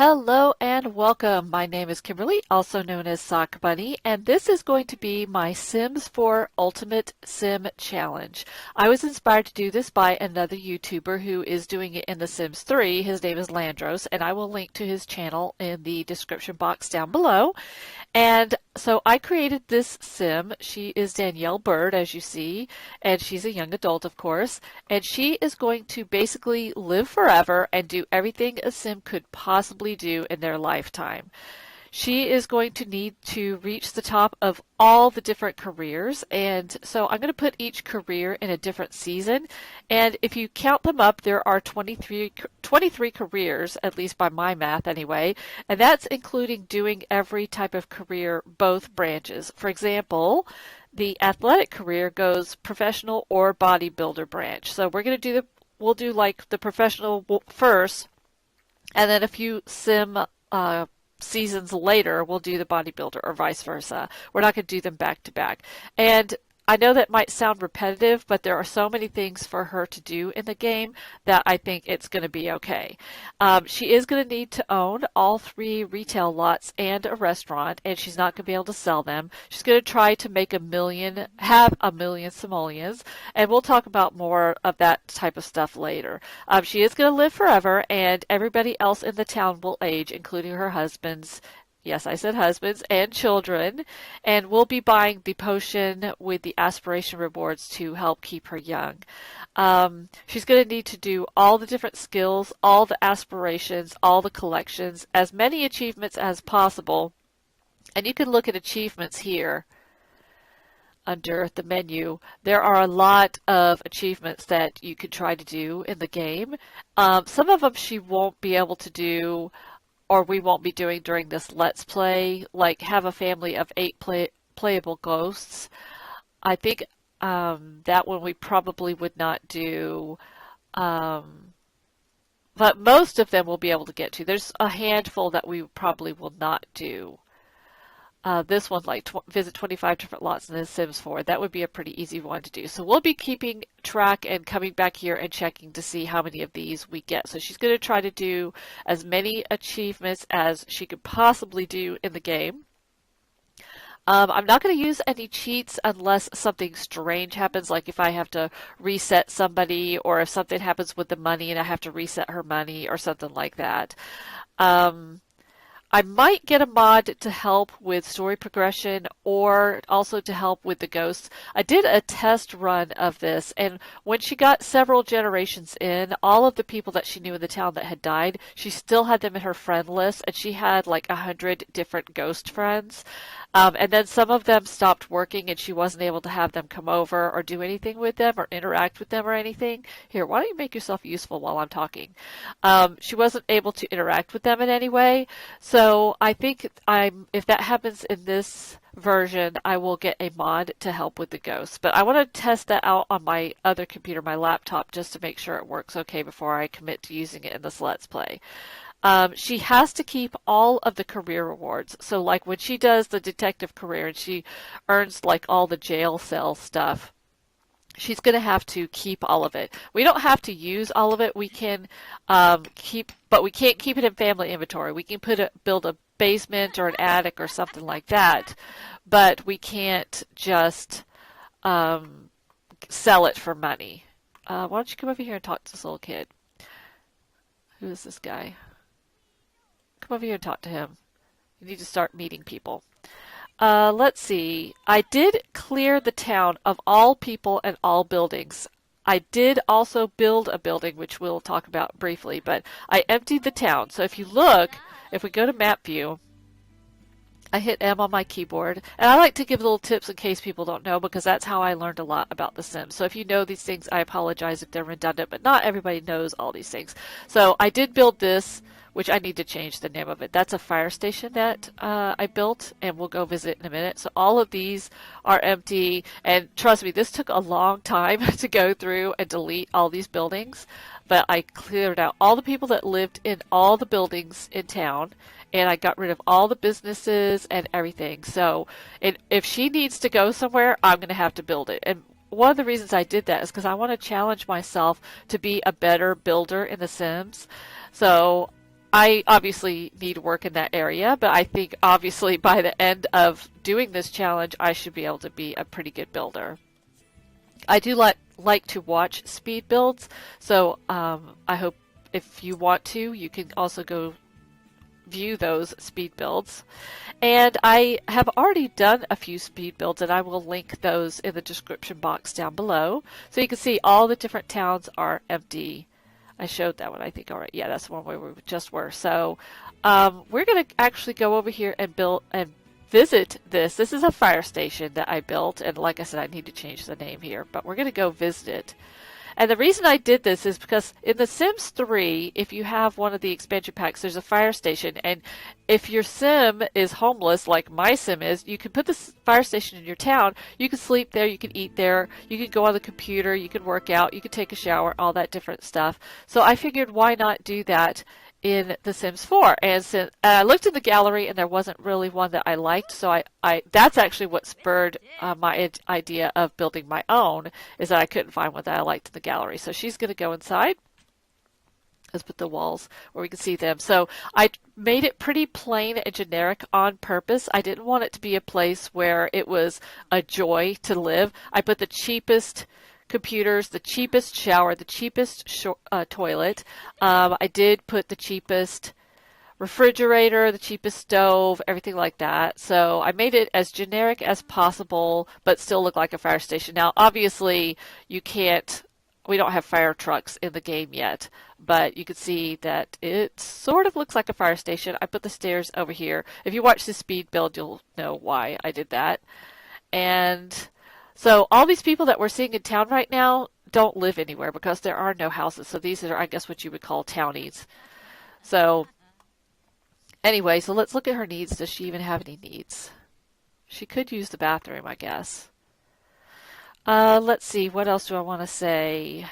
Hello and welcome. My name is Kimberly, also known as SockBunny, and this is going to be my Sims 4 Ultimate Sim Challenge. I was inspired to do this by another YouTuber who is doing it in The Sims 3. His name is Landros, and I will link to his channel in the description box down below. And so I created this sim. She is Danielle Bird, as you see, and she's a young adult, of course. And she is going to basically live forever and do everything a sim could possibly do in their lifetime. She is going to need to reach the top of all the different careers, and so I'm going to put each career in a different season, and if you count them up, there are 23 careers, at least by my math anyway, and that's including doing every type of career, both branches. For example, the athletic career goes professional or bodybuilder branch. So we'll do like the professional first, and then a few sim seasons later, we'll do the bodybuilder or vice versa. We're not going to do them back to back. And I know that might sound repetitive, but there are so many things for her to do in the game that I think it's going to be okay. She is going to need to own all 3 retail lots and a restaurant, and she's not going to be able to sell them. She's going to try to make have a million simoleons, and we'll talk about more of that type of stuff later. She is going to live forever, and everybody else in the town will age, including her husband's. Yes, I said husbands and children, and we'll be buying the potion with the aspiration rewards to help keep her young. She's going to need to do all the different skills, all the aspirations, all the collections, as many achievements as possible. And you can look at achievements here under the menu. There are a lot of achievements that you could try to do in the game. Some of them she won't be able to do, or we won't be doing during this Let's Play, like have a family of 8 playable ghosts. I think that one we probably would not do, but most of them we'll be able to get to. There's a handful that we probably will not do. This one, like visit 25 different lots in The Sims 4, that would be a pretty easy one to do. So we'll be keeping track and coming back here and checking to see how many of these we get. So she's going to try to do as many achievements as she could possibly do in the game. I'm not going to use any cheats unless something strange happens, like if I have to reset somebody, or if something happens with the money and I have to reset her money or something like that. I might get a mod to help with story progression or also to help with the ghosts. I did a test run of this, and when she got several generations in, all of the people that she knew in the town that had died, she still had them in her friend list, and she had like 100 different ghost friends. And then some of them stopped working and she wasn't able to have them come over or do anything with them or interact with them or anything. Here, why don't you make yourself useful while I'm talking? She wasn't able to interact with them in any way. So I think if that happens in this version, I will get a mod to help with the ghosts. But I want to test that out on my other computer, my laptop, just to make sure it works okay before I commit to using it in this Let's Play. She has to keep all of the career rewards. So like when she does the detective career and she earns like all the jail cell stuff, she's going to have to keep all of it. We don't have to use all of it. We can but we can't keep it in family inventory. We can build a basement or an attic or something like that, but we can't just sell it for money. Why don't you come over here and talk to this little kid? Who is this guy? Come over here and talk to him. You need to start meeting people. Let's see. I did clear the town of all people and all buildings. I did also build a building, which we'll talk about briefly, but I emptied the town. So if you look, if we go to map view, I hit M on my keyboard, and I like to give little tips in case people don't know, because that's how I learned a lot about The Sims. So if you know these things, I apologize if they're redundant, but not everybody knows all these things. So I did build this, which I need to change the name of it. That's a fire station that I built, and we'll go visit in a minute. So all of these are empty, and trust me, this took a long time to go through and delete all these buildings, but I cleared out all the people that lived in all the buildings in town, and I got rid of all the businesses and everything. So if she needs to go somewhere, I'm going to have to build it. And one of the reasons I did that is because I want to challenge myself to be a better builder in The Sims. So I obviously need work in that area, but I think obviously by the end of doing this challenge, I should be able to be a pretty good builder. I do like to watch speed builds, so I hope if you want to, you can also go view those speed builds. And I have already done a few speed builds, and I will link those in the description box down below. So you can see all the different towns are empty. I showed that one, I think, already. Yeah, that's the one where we just were. So we're going to actually go over here and build and visit this. This is a fire station that I built, and like I said, I need to change the name here, but we're going to go visit it. And the reason I did this is because in The Sims 3, if you have one of the expansion packs, there's a fire station. And if your sim is homeless, like my sim is, you can put this fire station in your town. You can sleep there, you can eat there, you can go on the computer, you can work out, you can take a shower, all that different stuff. So I figured why not do that in The Sims 4. And I looked in the gallery and there wasn't really one that I liked, so I that's actually what spurred my idea of building my own, is that I couldn't find one that I liked in the gallery. So she's going to go inside. Let's put the walls where we can see them. So I made it pretty plain and generic on purpose. I didn't want it to be a place where it was a joy to live. I put the cheapest computers, the cheapest shower, the cheapest toilet. I did put the cheapest refrigerator, the cheapest stove, everything like that. So I made it as generic as possible, but still look like a fire station. Now, obviously, we don't have fire trucks in the game yet, but you can see that it sort of looks like a fire station. I put the stairs over here. If you watch the speed build, you'll know why I did that. And so all these people that we're seeing in town right now don't live anywhere because there are no houses. So these are, I guess, what you would call townies. So anyway, so let's look at her needs. Does she even have any needs? She could use the bathroom, I guess. Let's see. What else do I want to say?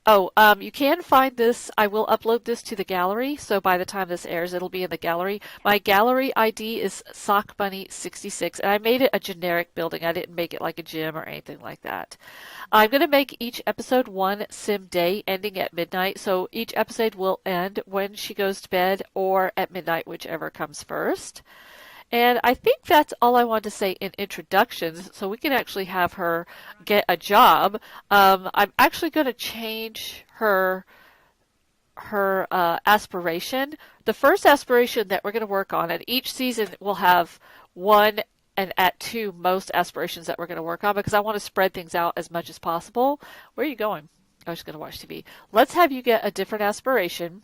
Oh, you can find this. I will upload this to the gallery, so by the time this airs, it'll be in the gallery. My gallery ID is SockBunny66, and I made it a generic building. I didn't make it like a gym or anything like that. I'm going to make each episode one sim day ending at midnight, so each episode will end when she goes to bed or at midnight, whichever comes first. And I think that's all I want to say in introductions, so we can actually have her get a job. I'm actually going to change her aspiration. The first aspiration that we're going to work on, and each season we'll have one and at two most aspirations that we're going to work on, because I want to spread things out as much as possible. Where are you going? I was going to watch TV. Let's have you get a different aspiration.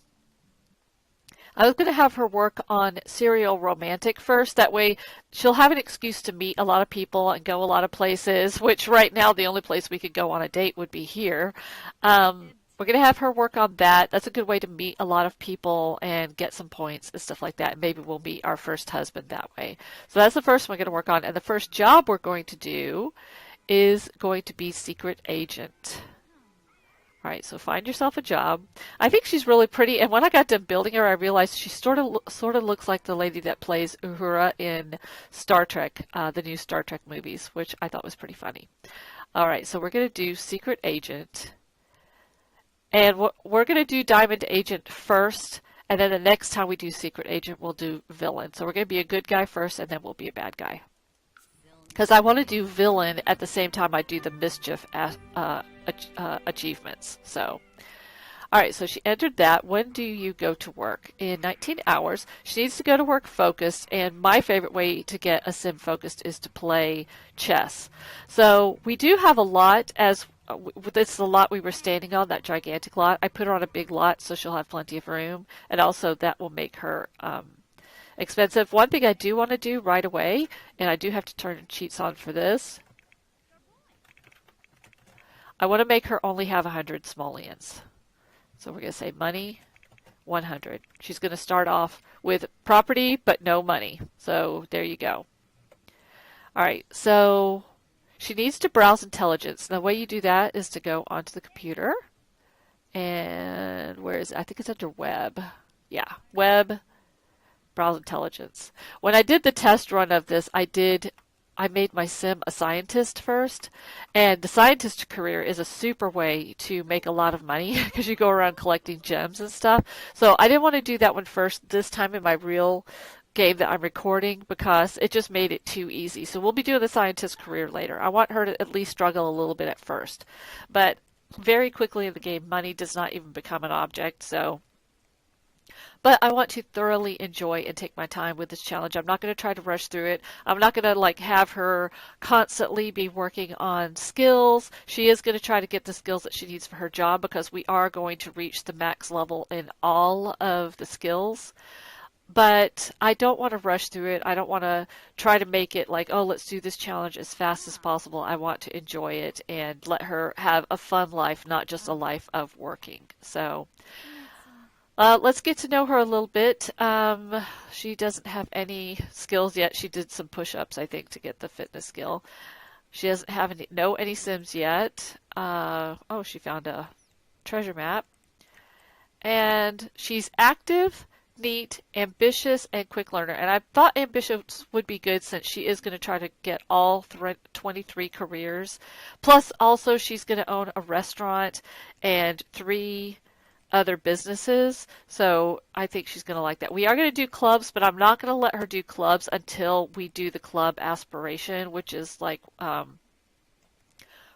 I was going to have her work on serial romantic first. That way she'll have an excuse to meet a lot of people and go a lot of places, which right now the only place we could go on a date would be here. We're going to have her work on that. That's a good way to meet a lot of people and get some points and stuff like that. And maybe we'll meet our first husband that way. So that's the first one we're going to work on. And the first job we're going to do is going to be secret agent. All right, so find yourself a job. I think she's really pretty, and when I got done building her, I realized she sort of looks like the lady that plays Uhura in Star Trek, the new Star Trek movies, which I thought was pretty funny. All right, so we're going to do Secret Agent, and we're going to do Diamond Agent first, and then the next time we do Secret Agent, we'll do Villain. So we're going to be a good guy first, and then we'll be a bad guy. Because I want to do Villain at the same time I do the Mischief achievements. So, all right, so she entered that. When do you go to work? In 19 hours. She needs to go to work focused, and my favorite way to get a sim focused is to play chess. So we do have a lot, as this is the lot we were standing on, that gigantic lot. I put her on a big lot so she'll have plenty of room, and also that will make her expensive. One thing I do want to do right away, and I do have to turn cheats on for this, I want to make her only have 100 simoleons. So we're going to say money, 100. She's going to start off with property, but no money. So there you go. All right, so she needs to browse intelligence. The way you do that is to go onto the computer. And where is it? I think it's under web. Yeah, web, browse intelligence. When I did the test run of this, I did I made my sim a scientist first, and the scientist career is a super way to make a lot of money because you go around collecting gems and stuff. So I didn't want to do that one first this time in my real game that I'm recording because it just made it too easy. So we'll be doing the scientist career later. I want her to at least struggle a little bit at first. But very quickly in the game, money does not even become an object, so but I want to thoroughly enjoy and take my time with this challenge. I'm not going to try to rush through it. I'm not going to like have her constantly be working on skills. She is going to try to get the skills that she needs for her job because we are going to reach the max level in all of the skills. But I don't want to rush through it. I don't want to try to make it like, oh, let's do this challenge as fast as possible. I want to enjoy it and let her have a fun life, not just a life of working. So let's get to know her a little bit. She doesn't have any skills yet. She did some push-ups, I think, to get the fitness skill. She doesn't have any Sims yet. Oh, she found a treasure map. And she's active, neat, ambitious, and quick learner. And I thought ambitious would be good since she is going to try to get all 23 careers. Plus, also, she's going to own a restaurant and 3 other businesses, so I think she's going to like that. We are going to do clubs, but I'm not going to let her do clubs until we do the club aspiration, which is like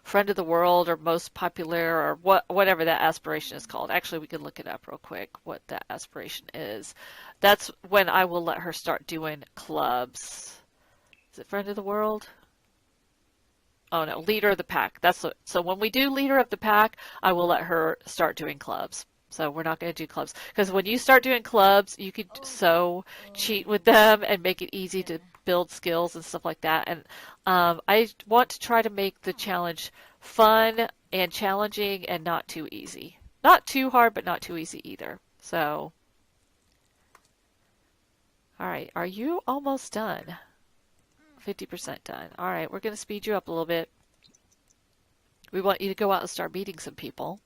friend of the world or most popular or whatever that aspiration is called. Actually, we can look it up real quick what that aspiration is. That's when I will let her start doing clubs. Is it friend of the world? Oh no, leader of the pack. So when we do leader of the pack, I will let her start doing clubs. So we're not going to do clubs because when you start doing clubs, you could so cheat with them and make it easy to build skills and stuff like that. And I want to try to make the challenge fun and challenging and not too easy. Not too hard, but not too easy either. So, all right, are you almost done? 50% done. All right, we're going to speed you up a little bit. We want you to go out and start meeting some people.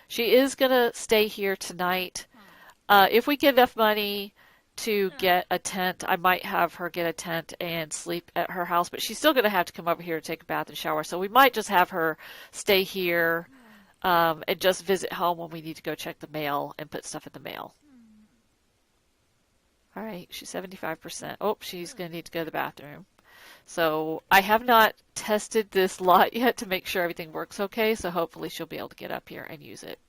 She is going to stay here tonight. If we get enough money to get a tent, I might have her get a tent and sleep at her house, but she's still going to have to come over here to take a bath and shower. So we might just have her stay here and just visit home when we need to go check the mail and put stuff in the mail. All right, she's 75%. Oh, she's going to need to go to the bathroom. So I have not tested this lot yet to make sure everything works okay, so hopefully she'll be able to get up here and use it.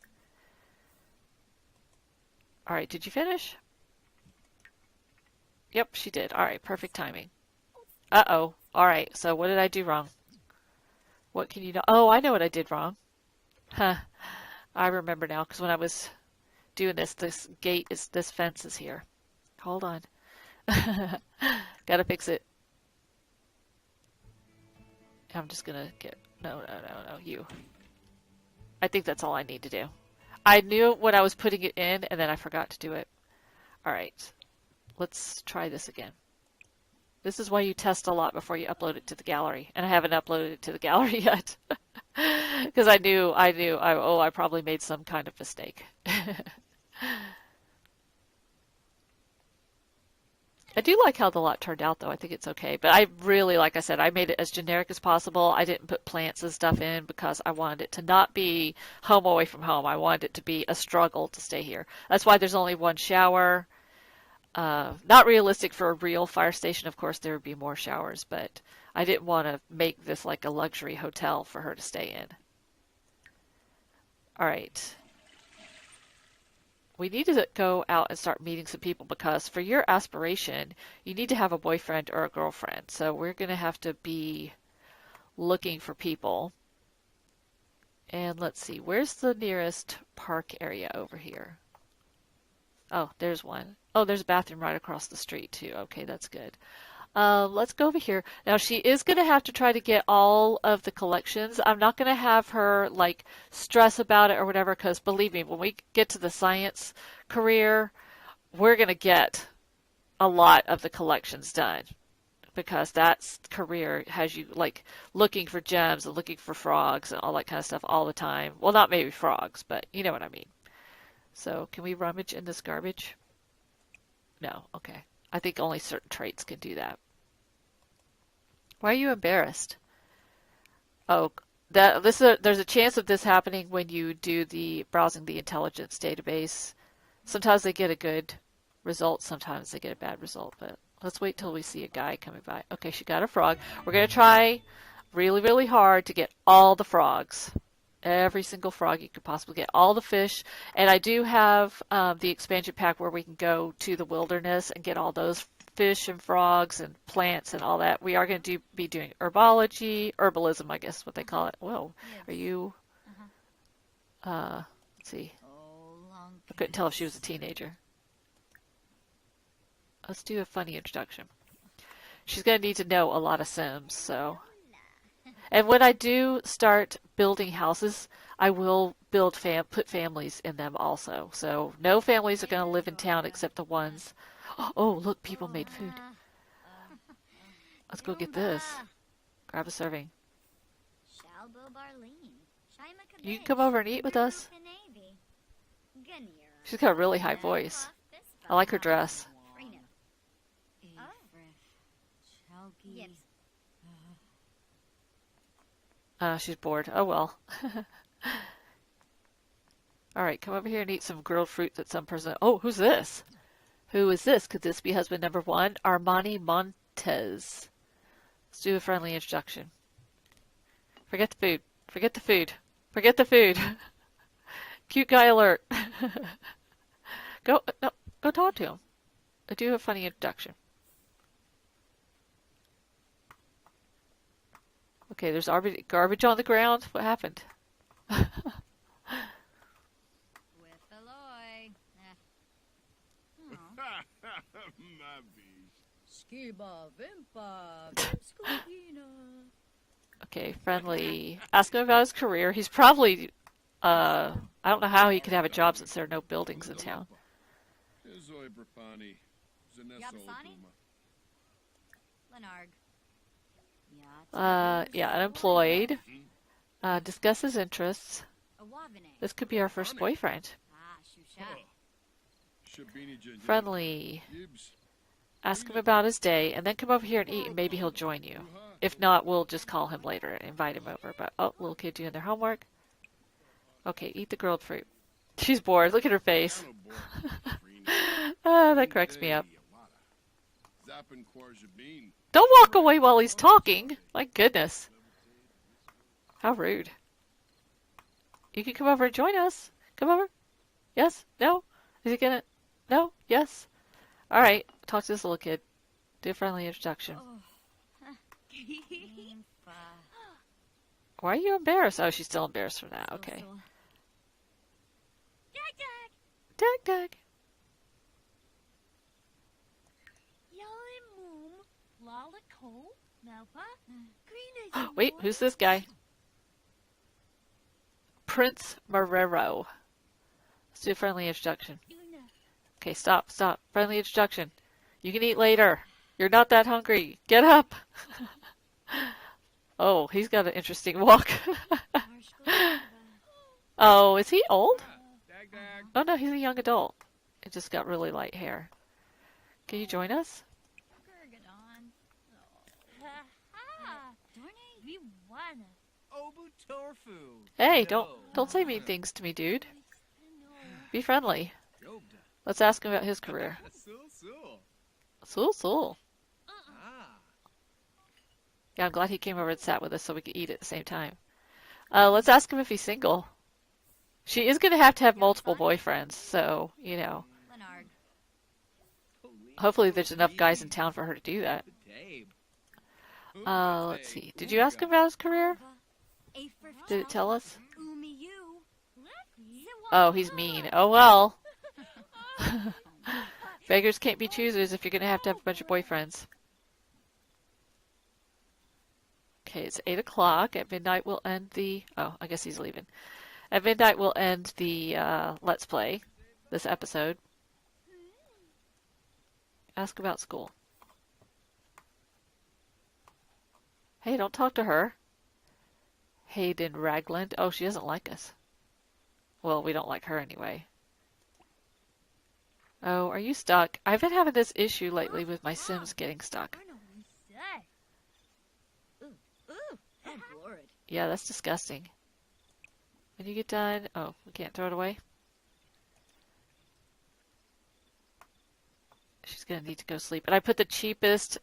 All right, did you finish? Yep, she did. All right, perfect timing. Uh-oh. All right, so what did I do wrong? What can you know? Oh, I know what I did wrong. Huh. I remember now, because when I was doing this, this fence is here. Hold on. Gotta fix it. I'm just gonna get, no, you. I think that's all I need to do. I knew when I was putting it in, and then I forgot to do it. All right, let's try this again. This is why you test a lot before you upload it to the gallery, and I haven't uploaded it to the gallery yet. Because I probably made some kind of mistake. I do like how the lot turned out, though. I think it's okay. But I really, like I said, I made it as generic as possible. I didn't put plants and stuff in because I wanted it to not be home away from home. I wanted it to be a struggle to stay here. That's why there's only one shower. Not realistic for a real fire station. Of course, there would be more showers, but I didn't want to make this like a luxury hotel for her to stay in. All right. We need to go out and start meeting some people because for your aspiration, you need to have a boyfriend or a girlfriend. So we're going to have to be looking for people. And let's see, where's the nearest park area over here? Oh, there's one. Oh, there's a bathroom right across the street too. Okay, that's good. Let's go over here. Now she is going to have to try to get all of the collections. I'm not going to have her like stress about it or whatever because believe me, when we get to the science career, we're going to get a lot of the collections done because that career has you like looking for gems and looking for frogs and all that kind of stuff all the time. Well, not maybe frogs, but you know what I mean. So can we rummage in this garbage? No, okay. I think only certain traits can do that. Why are you embarrassed? Oh, there's a chance of this happening when you do the browsing the intelligence database. Sometimes they get a good result, sometimes they get a bad result, but let's wait till we see a guy coming by. Okay, she got a frog. We're going to try really, really hard to get all the frogs. Every single frog you could possibly get, all the fish. And I do have the expansion pack where we can go to the wilderness and get all those fish and frogs and plants and all that. We are going to be doing herbalism, I guess is what they call it. Whoa, are you, let's see. I couldn't tell if she was a teenager. Let's do a funny introduction. She's going to need to know a lot of Sims, so. And when I do start building houses, I will put families in them also. So no families are going to live in town except the ones. Oh, look, people made food. Let's go get this. Grab a serving. You can come over and eat with us. She's got a really high voice. I like her dress. She's bored. Oh well. Alright, come over here and eat some grilled fruit that some person... Oh, who's this? Who is this? Could this be husband number 1? Armani Montez. Let's do a friendly introduction. Forget the food. Forget the food. Forget the food. Cute guy alert. Go talk to him. Do a funny introduction. Okay, there's garbage on the ground. What happened? Okay, friendly. Ask him about his career. He's probably, I don't know how he could have a job since there are no buildings in town. Yeah, unemployed. Discuss his interests. This could be our first boyfriend. Friendly. Ask him about his day, and then come over here and eat, and maybe he'll join you. If not, we'll just call him later and invite him over. But, oh, little kid doing their homework. Okay, eat the grilled fruit. She's bored. Look at her face. That cracks me up. Don't walk away while he's talking. My goodness. How rude. You can come over and join us. Come over. Yes? No? Is he gonna... No? Yes? Alright. Talk to this little kid. Do a friendly introduction. Why are you embarrassed? Oh, she's still embarrassed from that. Okay. Dag dag. Wait, who's this guy? Prince Marrero. Let's do a friendly introduction. Okay, stop. Friendly introduction. You can eat later. You're not that hungry. Get up. Oh, he's got an interesting walk. Oh, is he old? Oh no, he's a young adult. He just got really light hair. Can you join us? Hey, don't say mean things to me, dude. Be friendly. Let's ask him about his career. Sul. Yeah, I'm glad he came over and sat with us so we could eat at the same time. Let's ask him if he's single. She is going to have multiple boyfriends, so, you know. Hopefully there's enough guys in town for her to do that. Let's see. Did you ask him about his career? Did it tell us? Oh, he's mean. Oh, well. Beggars can't be choosers if you're going to have a bunch of boyfriends. Okay, it's 8 o'clock. At midnight we'll end the... Oh, I guess he's leaving. At midnight we'll end the Let's Play, this episode. Ask about school. Hey, don't talk to her. Hayden Ragland. Oh, she doesn't like us. Well, we don't like her anyway. Oh, are you stuck? I've been having this issue lately with my Sims getting stuck. Yeah, that's disgusting. When you get done, oh, we can't throw it away. She's going to need to go sleep. And I put the cheapest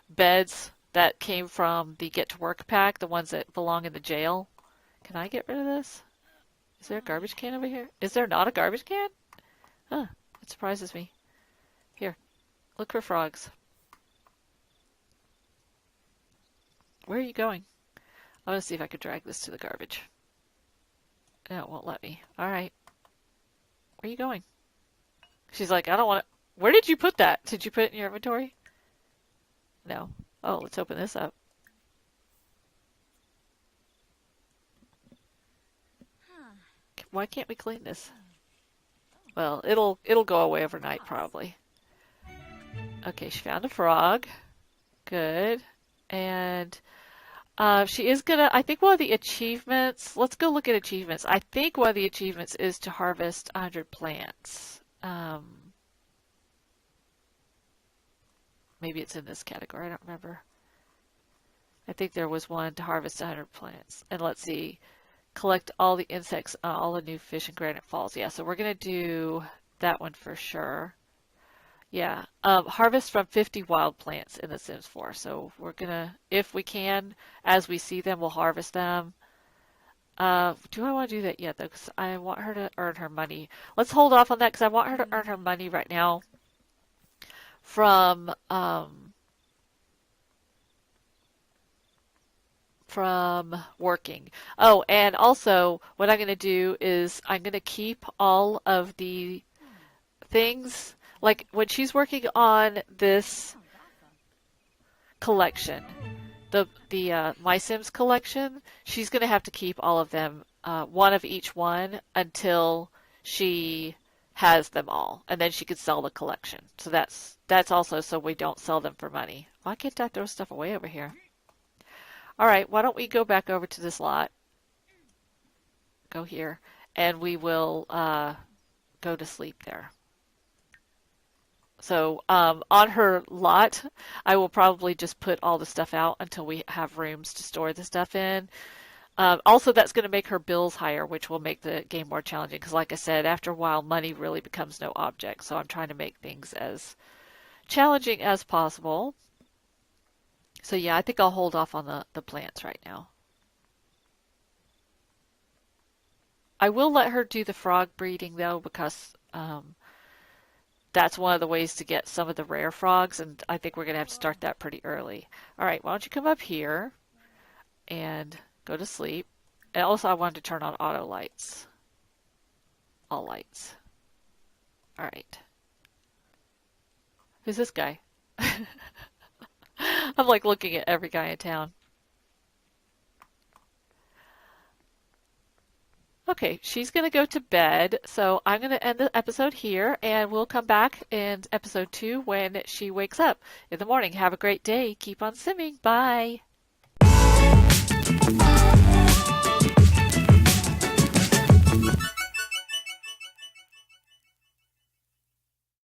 beds that came from the Get to Work pack, the ones that belong in the jail. Can I get rid of this? Is there a garbage can over here? Is there not a garbage can? Huh, it surprises me. Here, look for frogs. Where are you going? I want to see if I could drag this to the garbage. No, it won't let me. All right. Where are you going? She's like, I don't want to. Where did you put that? Did you put it in your inventory? No. Oh, let's open this up. Why can't we clean this? Well, it'll go away overnight probably. Okay, she found a frog. Good. And she is gonna, I think one of the achievements, let's go look at achievements. I think one of the achievements is to harvest 100 plants. Maybe it's in this category, I don't remember. I think there was one to harvest 100 plants. And let's see, collect all the insects, all the new fish in Granite Falls. Yeah, so we're gonna do that one for sure. Yeah, harvest from 50 wild plants in The Sims 4. So we're gonna, if we can, as we see them, we'll harvest them. Do I want to do that yet though? Because I want her to earn her money. Let's hold off on that because I want her to earn her money right now from working. Oh, and also what I'm gonna do is I'm gonna keep all of the things. Like when she's working on this collection, the My Sims collection, she's going to have to keep all of them, one of each one, until she has them all, and then she could sell the collection. So that's also so we don't sell them for money. Why can't I throw stuff away over here? All right, why don't we go back over to this lot? Go here, and we will go to sleep there. So on her lot, I will probably just put all the stuff out until we have rooms to store the stuff in. Also, that's going to make her bills higher, which will make the game more challenging. Because like I said, after a while, money really becomes no object. So I'm trying to make things as challenging as possible. So yeah, I think I'll hold off on the plants right now. I will let her do the frog breeding though, because that's one of the ways to get some of the rare frogs, and I think we're going to have to start that pretty early. All right, why don't you come up here and go to sleep. And also I wanted to turn on auto lights. All lights. All right. Who's this guy? I'm like looking at every guy in town. Okay, she's going to go to bed, so I'm going to end the episode here, and we'll come back in episode 2 when she wakes up in the morning. Have a great day. Keep on simming. Bye.